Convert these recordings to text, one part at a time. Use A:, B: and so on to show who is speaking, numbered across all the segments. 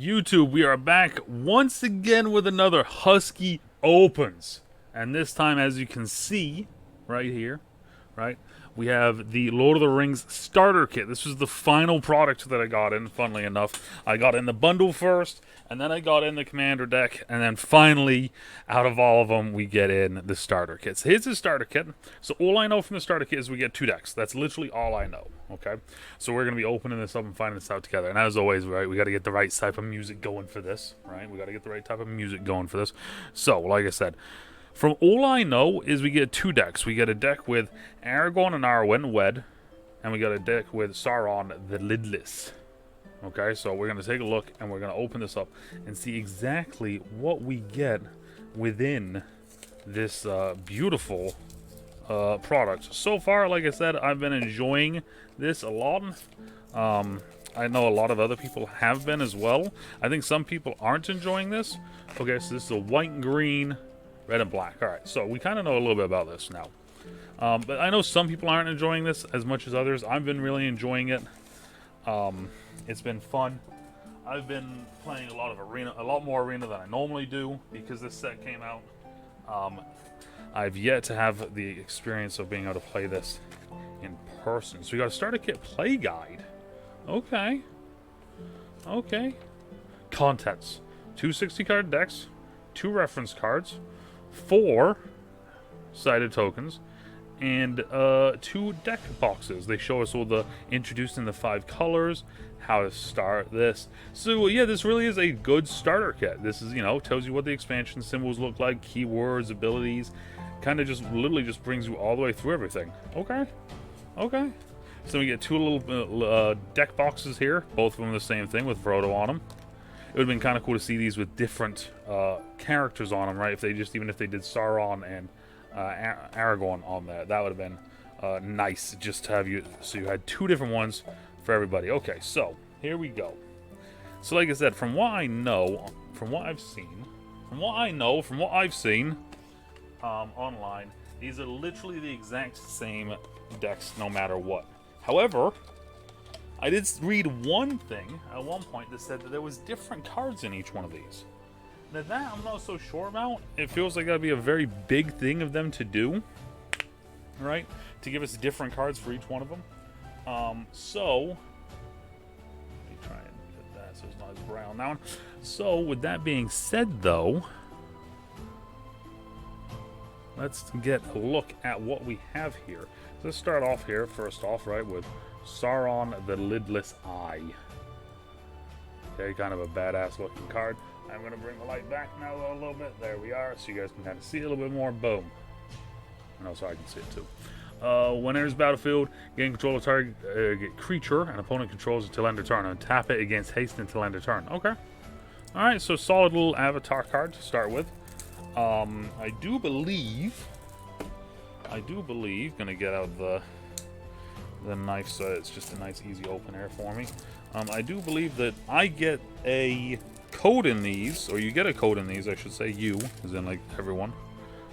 A: YouTube, we are back once again with another Husky Opens. And this time, as you can see, right here, right, we have the Lord of the Rings starter kit. This was the final product that I got in, funnily enough. I got in the bundle first, and then I got in the commander deck, and then finally, out of all of them, we get in the starter kit. So here's the starter kit. So all I know from the starter kit is we get 2 decks. That's literally all I know, okay? So we're going to be opening this up and finding this out together. And as always, right, we got to get the right type of music going for this, right? We got to get the right type of music going for this. So, like I said, from all I know is we get 2 decks. We get a deck with Aragorn and Arwen wed, and we got a deck with Sauron the Lidless. Okay, so we're going to take a look, and we're going to open this up and see exactly what we get within this beautiful product. So far, like I said, I've been enjoying this a lot. I know a lot of other people have been as well. I think some people aren't enjoying this. Okay, so this is a white and green, red and black. Alright, so we kind of know a little bit about this now. But I know some people aren't enjoying this as much as others. I've been really enjoying it. It's been fun. I've been playing a lot more arena than I normally do because this set came out. I've yet to have the experience of being able to play this in person. So we got a starter kit play guide. Okay. Okay. Contents. 2 60-card decks, 2 reference cards, 4 sided tokens, and 2 deck boxes. They show us all the introducing the 5 colors, how to start this. So yeah, this really is a good starter kit. This is, you know, tells you what the expansion symbols look like, keywords, abilities, kind of just literally just brings you all the way through everything. Okay. Okay. So we get 2 little deck boxes here, both of them the same thing with Frodo on them. It would have been kind of cool to see these with different characters on them, right? If they just, even if they did Sauron and Aragorn on there, that would have been nice just to have you, so you had 2 different ones for everybody. Okay, so here we go. So like I said, from what I know, from what I've seen, online, these are literally the exact same decks no matter what. However, I did read one thing at one point that said that there was different cards in each one of these. Now that I'm not so sure about. It feels like that'd be a very big thing of them to do, right? To give us different cards for each one of them. So let me try and get that so it's not as brown now. So with that being said, though, let's get a look at what we have here. Let's start off here, first off, right, with Sauron the Lidless Eye. Okay, kind of a badass looking card. I'm going to bring the light back now a little bit. There we are, so you guys can kind of see it a little bit more. Boom. And also I can see it too. When enters battlefield, gain control of target creature and opponent controls until end of turn, and tap it against haste until end of turn. Okay. Alright, so solid little avatar card to start with. I do believe, gonna get out the knife so it's just a nice easy open air for me. I do believe that I get a code in these, or you get a code in these, I should say, you, as in like everyone.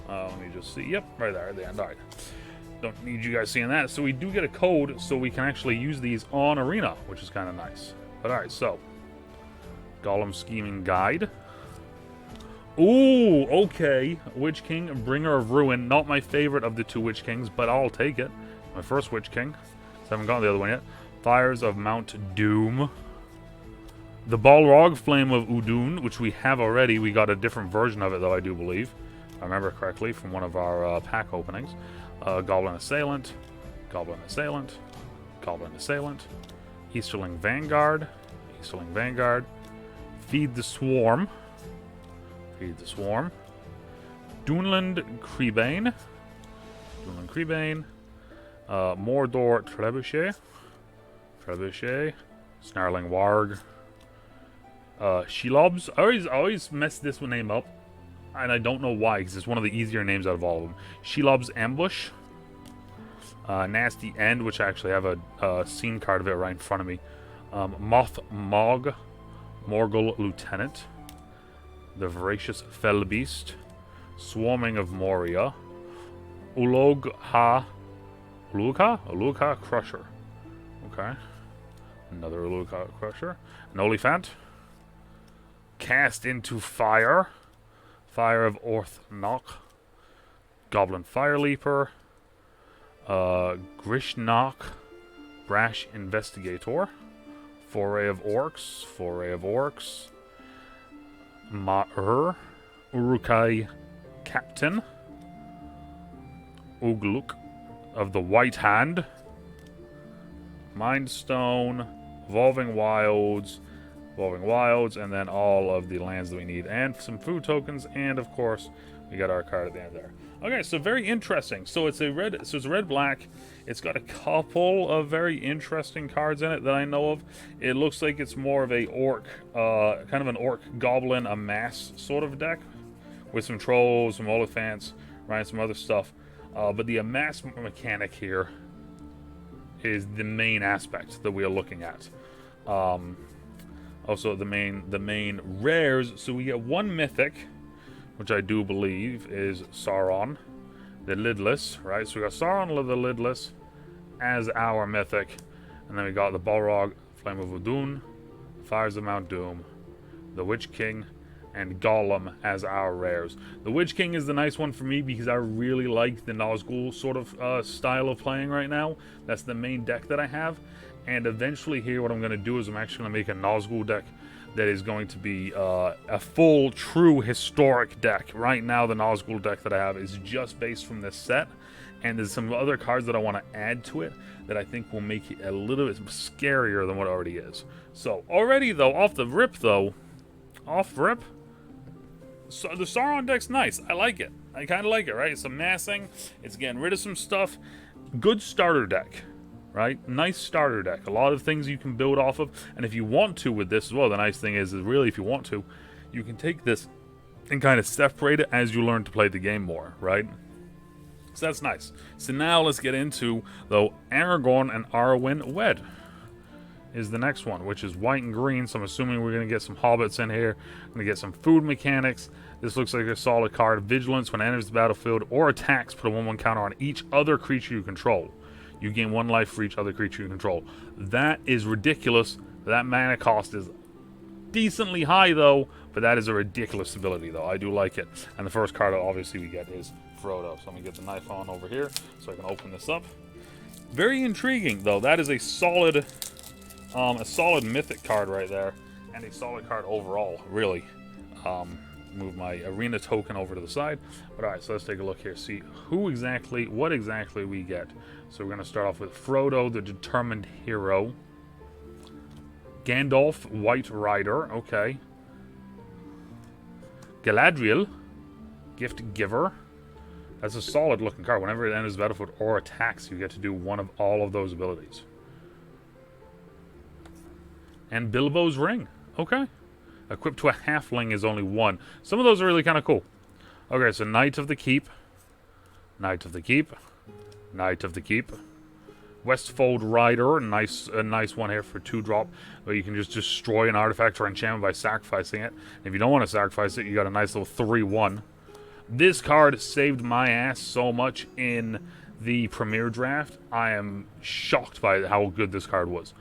A: Let me just see, yep, right there at the end. Alright, don't need you guys seeing that. So we do get a code so we can actually use these on arena, which is kind of nice. But alright, so Golem Scheming Guide. Ooh, okay. Witch King, Bringer of Ruin. Not my favorite of the 2 Witch Kings, but I'll take it. My first Witch King. So I haven't gotten the other one yet. Fires of Mount Doom. The Balrog, Flame of Udun, which we have already. We got a different version of it, though, I do believe. If I remember correctly, from one of our pack openings. Goblin Assailant. Goblin Assailant. Goblin Assailant. Easterling Vanguard. Easterling Vanguard. Feed the Swarm. Feed the Swarm. Dunland Creebane. Dunland Creebane. Mordor Trebuchet. Trebuchet. Snarling Warg. Shelobs. I always mess this one name up. And I don't know why, because it's one of the easier names out of all of them. Shelob's Ambush. Nasty End, which I actually have a scene card of it right in front of me. Moth Mog. Morgul Lieutenant. The Voracious Fell Beast. Swarming of Moria. Ulugha Crusher. Okay. Another Ulugha Crusher. An Oliphant. Cast into Fire. Fire of Orthnok. Goblin Fire Leaper. Grishnok. Brash Investigator. Foray of Orcs. Foray of Orcs. Ma'ur. Urukai Captain. Ugluk of the White Hand. Mind Stone. Evolving Wilds, and then all of the lands that we need, and some food tokens, and of course, we got our card at the end there. Okay, so very interesting. So it's a red-black. It's got a couple of very interesting cards in it that I know of. It looks like it's more of a orc, kind of an orc goblin amass sort of deck, with some trolls, some oliphants, right, some other stuff. But the amass mechanic here is the main aspect that we are looking at. Also the main rares. So we get one mythic, which I do believe is Sauron the Lidless, right? So we got Sauron the Lidless as our mythic, and then we got the Balrog, Flame of Udun, Fires of Mount Doom, the Witch King, and Gollum as our rares. The Witch King is the nice one for me because I really like the Nazgul sort of style of playing right now. That's the main deck that I have. And eventually here what I'm going to do is I'm actually going to make a Nazgul deck that is going to be a full, true, historic deck. Right now the Nazgul deck that I have is just based from this set. And there's some other cards that I want to add to it that I think will make it a little bit scarier than what it already is. So already though, off rip, so the Sauron deck's nice. I like it. I kind of like it, right? It's amassing. It's getting rid of some stuff. Good starter deck, right? Nice starter deck. A lot of things you can build off of. And if you want to with this as well, the nice thing is really if you want to, you can take this and kind of separate it as you learn to play the game more, right? So that's nice. So now let's get into, though, Aragorn and Arwen Wed is the next one, which is white and green. So I'm assuming we're going to get some hobbits in here. Going to get some food mechanics. This looks like a solid card. Vigilance. When it enters the battlefield or attacks, put a 1/1 counter on each other creature you control. You gain 1 life for each other creature you control. That is ridiculous. That mana cost is decently high, though, but that is a ridiculous ability, though. I do like it. And the first card, obviously, we get is Frodo. So let me get the knife on over here so I can open this up. Very intriguing, though. That is a solid mythic card right there, and a solid card overall, really. Move my arena token over to the side. But alright, so let's take a look here, see what exactly we get. So we're going to start off with Frodo, the Determined Hero. Gandalf, White Rider, okay. Galadriel, Gift Giver. That's a solid looking card. Whenever it enters the battlefield or attacks, you get to do one of all of those abilities. And Bilbo's Ring. Okay. Equipped to a halfling is only 1. Some of those are really kind of cool. Okay, so Knight of the Keep. Knight of the Keep. Knight of the Keep. Westfold Rider. A nice one here for 2-drop. Where you can just destroy an artifact or enchantment by sacrificing it. And if you don't want to sacrifice it, you got a nice little 3/1. This card saved my ass so much in the Premier Draft. I am shocked by how good this card was.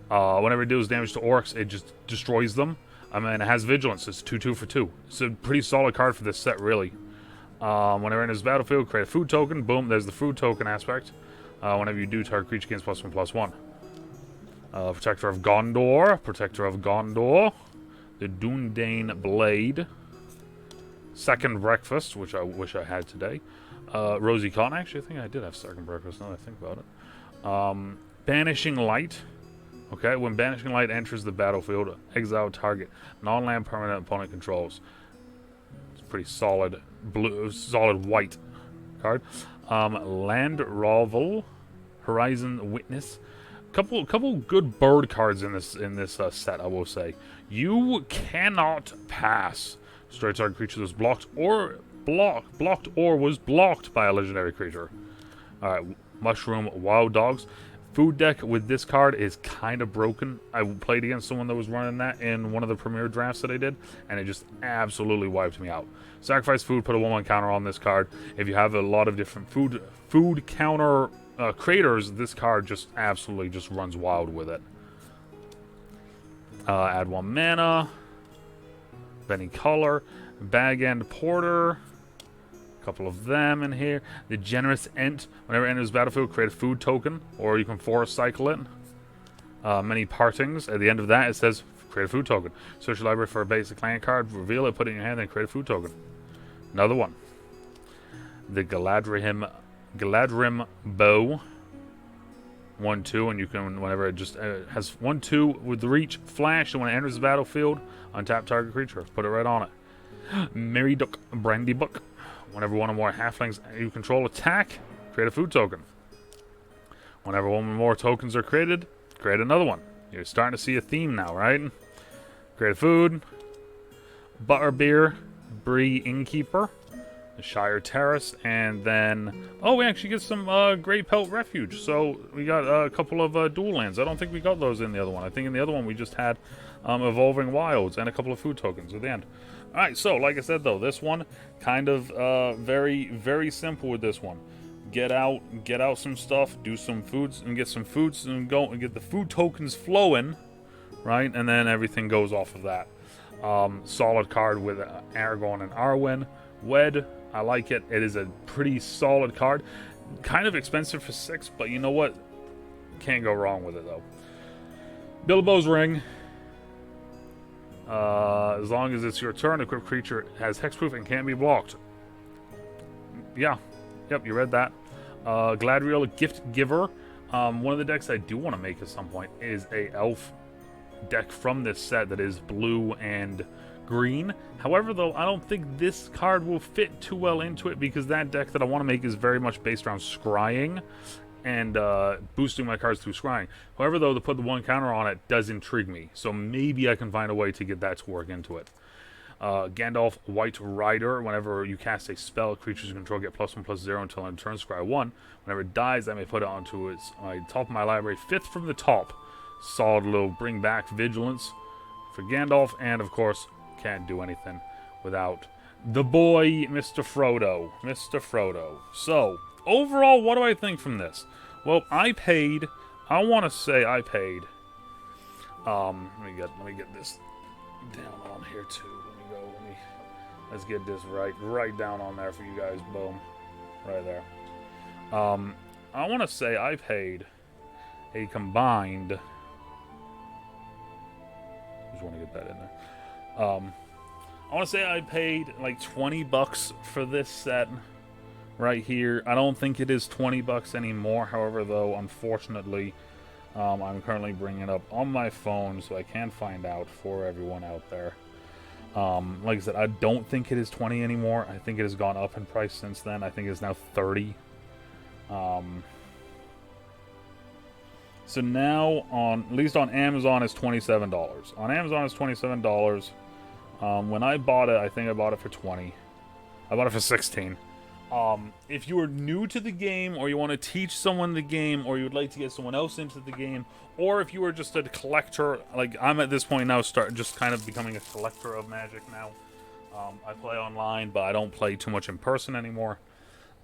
A: Whenever it deals damage to orcs, it just destroys them. I mean, it has Vigilance. It's 2/2 for 2. It's a pretty solid card for this set, really. Whenever it enters the battlefield, create a food token. Boom, there's the food token aspect. Whenever you do, target creature gains +1/+1. Protector of Gondor. Protector of Gondor. The Dúnedain Blade. Second Breakfast, which I wish I had today. Rosie Cotton. Actually, I think I did have Second Breakfast now that I think about it. Banishing Light. Okay, when Banishing Light enters the battlefield, exile target non-land permanent opponent controls. It's pretty solid solid white card. Land Ravel, Horizon Witness. Couple good bird cards in this set, I will say. You cannot pass. Destroy target creature that was blocked or was blocked by a legendary creature. Alright, Mushroom Wild Dogs. Food deck with this card is kind of broken. I played against someone that was running that in one of the Premier drafts that I did, and it just absolutely wiped me out. Sacrifice food, put a 1/1 counter on this card. If you have a lot of different food counter creators, this card just absolutely just runs wild with it. Add 1 mana. of any color. Bag End Porter. A couple of them in here. The Generous Ent. Whenever it enters the battlefield, create a food token, or you can force cycle it. Many partings. At the end of that, it says create a food token. Search your library for a basic clan card, reveal it, put it in your hand, then create a food token. Another one. The Galadrim Bow. 1/2, and you can, whenever it just has 1/2 with the reach, flash, and when it enters the battlefield, untap target creature. Put it right on it. Merry Duck Brandy Book. Whenever one or more halflings you control attack, create a food token. Whenever one or more tokens are created, create another one. You're starting to see a theme now, right? Create a food. Butterbeer, Bree Innkeeper, the Shire Terrace, and then we actually get some Great Pelt Refuge. So we got a couple of dual lands. I don't think we got those in the other one. I think in the other one we just had Evolving Wilds and a couple of food tokens at the end. Alright, so like I said though, this one kind of very, very simple with this one. Get out some stuff, do some foods, and get some foods, and go and get the food tokens flowing, right? And then everything goes off of that. Solid card with Aragorn and Arwen. Wed, I like it. It is a pretty solid card. Kind of expensive for 6, but you know what? Can't go wrong with it though. Bilbo's Ring. As long as it's your turn, equipped creature has hexproof and can't be blocked. Yeah. Yep, you read that. Gladriel Gift Giver. One of the decks I do want to make at some point is a elf deck from this set that is blue and green. However, though, I don't think this card will fit too well into it because that deck that I want to make is very much based around scrying and boosting my cards through scrying. However, though, to put the one counter on it does intrigue me. So maybe I can find a way to get that to work into it. Gandalf White Rider. Whenever you cast a spell, creatures you control get +1/+0 until end turn, scry 1. Whenever it dies, I may put it onto my top of my library, 5th from the top. Solid little bring back vigilance for Gandalf, and of course, can't do anything without the boy, Mr. Frodo. Mr. Frodo. So, overall, what do I think from this? Well, I want to say I paid, let me get this down on here too. Let's get this right down on there for you guys. Boom. Right there. I want to say I paid a combined, just want to get that in there. I want to say I paid like $20 for this set right here. I don't think it is $20 anymore. However, though, unfortunately, I'm currently bringing it up on my phone so I can find out for everyone out there. Like I said, I don't think it is 20 anymore. I think it has gone up in price since then. I think it's now 30. So now, at least on Amazon, it's $27. On Amazon, it's $27. When I bought it, I think I bought it for 20. I bought it for 16. If you are new to the game, or you want to teach someone the game, or you would like to get someone else into the game, or if you are just a collector, like I'm at this point now, just kind of becoming a collector of Magic now. I play online, but I don't play too much in person anymore.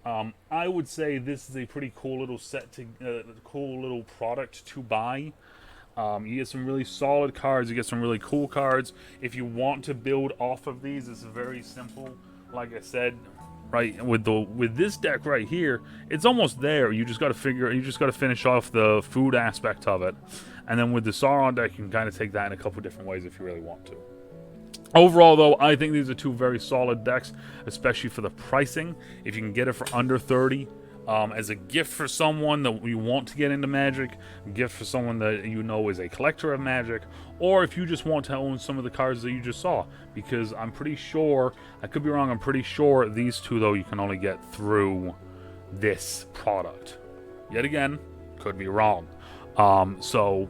A: I would say this is a pretty cool little cool little product to buy. You get some really solid cards. You get some really cool cards. If you want to build off of these, it's very simple. Like I said, right, with this deck right here, it's almost there. You just got to finish off the food aspect of it, and then with the Sauron deck, you can kind of take that in a couple different ways if you really want to. Overall, though, I think these are two very solid decks, especially for the pricing. If you can get it for under 30, as a gift for someone that you want to get into Magic, a gift for someone that you know is a collector of Magic, or if you just want to own some of the cards that you just saw. Because I'm pretty sure, I could be wrong, I'm pretty sure these two, though, you can only get through this product. Yet again, could be wrong. So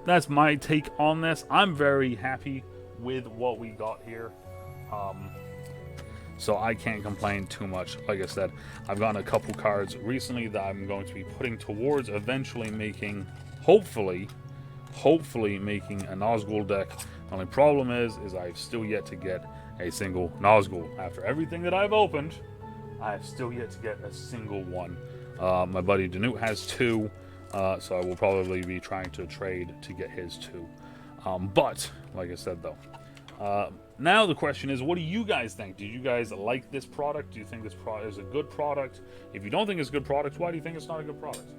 A: that's my take on this. I'm very happy with what we got here. So I can't complain too much. Like I said, I've gotten a couple cards recently that I'm going to be putting towards eventually making, hopefully making a Nazgul deck. The only problem is I've still yet to get a single Nazgul. After everything that I've opened, I have still yet to get a single one. My buddy Danute has 2, so I will probably be trying to trade to get his 2. But, like I said though, Now the question is, what do you guys think? Do you guys like this product? Do you think this product is a good product? If you don't think it's a good product, why do you think it's not a good product?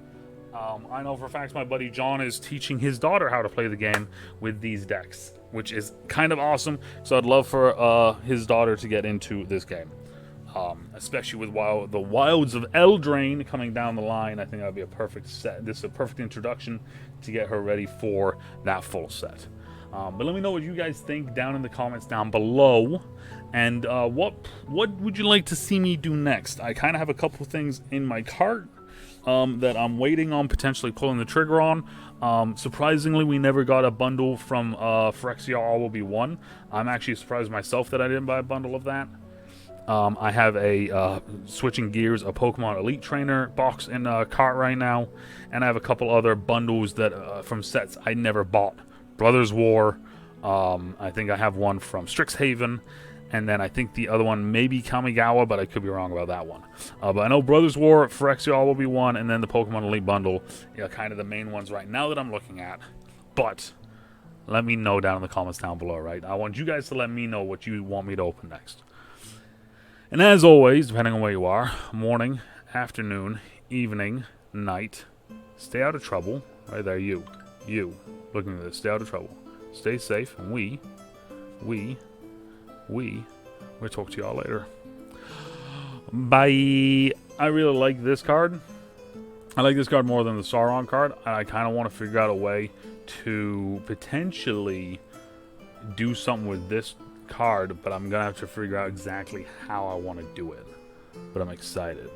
A: I know for a fact my buddy John is teaching his daughter how to play the game with these decks, which is kind of awesome. So I'd love for his daughter to get into this game, especially with the Wilds of Eldraine coming down the line. I think that would be a perfect set. This is a perfect introduction to get her ready for that full set. But let me know what you guys think down in the comments down below. And what would you like to see me do next? I kind of have a couple things in my cart that I'm waiting on potentially pulling the trigger on. Surprisingly, we never got a bundle from Phyrexia All Will Be One. I'm actually surprised myself that I didn't buy a bundle of that. I have a switching gears, a Pokemon Elite Trainer box in cart right now, and I have a couple other bundles that from sets I never bought. Brothers War, I think I have one from Strixhaven, and then I think the other one may be Kamigawa, but I could be wrong about that one. But I know Brothers War, Phyrexia All Will Be One, and then the Pokemon Elite Bundle, kind of the main ones right now that I'm looking at. But let me know down in the comments down below, right? I want you guys to let me know what you want me to open next. And as always, depending on where you are, morning, afternoon, evening, night, stay out of trouble. Right there, you. Looking at this, stay out of trouble. Stay safe, and we'll talk to y'all later. Bye. I really like this card. I like this card more than the Sauron card. I kind of want to figure out a way to potentially do something with this card, but I'm going to have to figure out exactly how I want to do it. But I'm excited.